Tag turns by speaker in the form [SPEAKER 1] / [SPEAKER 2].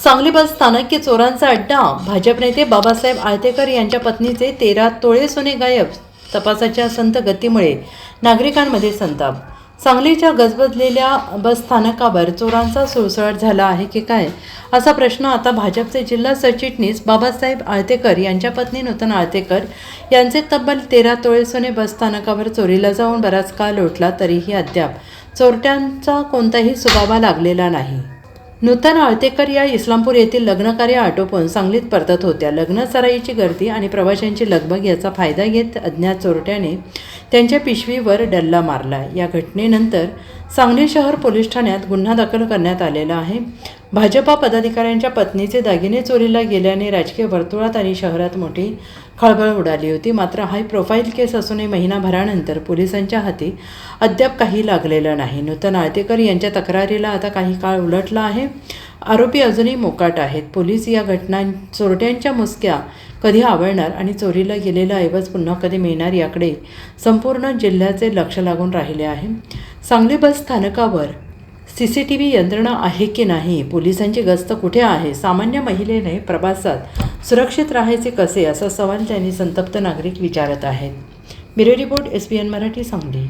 [SPEAKER 1] सांगली बस स्थानक चोरांचा अड्डा. भाजप नेते बाबासाहेब आळतेकर यांच्या पत्नीचे 13 तोळे सोने गायब. तपासाच्या संत गतीमुळे नागरिकांमध्ये संताप. सांगलीच्या गजबजलेल्या बस स्थानकावर चोरांचा सुळसुळाट झाला आहे की काय, असा प्रश्न आता भाजपचे जिल्हा सरचिटणीस बाबासाहेब आळतेकर यांच्या पत्नी नूतन आळतेकर यांचे तब्बल 13 तोळे सोने बस स्थानकावर चोरीला जाऊन बराच काळ लोटला तरीही अद्याप चोरट्यांचा कोणताही सुगावा लागलेला नाही. नूतन आळतेकर या इस्लामपूर येथील लग्नकार्य आटोपून सांगलीत परतत होत्या. लग्न सराईची गर्दी आणि प्रवाशांची लगबग याचा फायदा घेत अज्ञात चोरट्याने त्यांच्या पिशवीवर डल्ला मारला. या घटनेनंतर सांगली शहर पोलीस ठाण्यात गुन्हा दाखल करण्यात आलेला आहे. भाजपा पदाधिकाऱ्यांच्या पत्नीचे दागिने चोरीला गेल्याने राजकीय वर्तुळात आणि शहरात मोठी खळबळ उडाली होती. मात्र हाय प्रोफाईल केस असूनही महिनाभरानंतर पोलिसांच्या हाती अद्याप काही लागलेलं नाही. नूतन आळतेकर यांच्या तक्रारीला आता काही काळ उलटला आहे. आरोपी अजूनही मोकाट आहेत. पोलीस या चोरट्यांच्या मुसक्या कधी आवळणार आणि चोरीला गेलेला ऐवज पुन्हा कधी मिळणार याकडे संपूर्ण जिल्ह्याचे लक्ष लागून राहिले आहे. सांगली बस स्थानकावर CCTV यंत्रणा आहे की नाही, पोलिसांची गस्त कुठे आहे, सामान्य महिलेने प्रवासात सुरक्षित राहायचे कसे, असा सवाल त्यांनी संतप्त नागरिक विचारत आहेत. Bureau report SBN Marathi Sangli.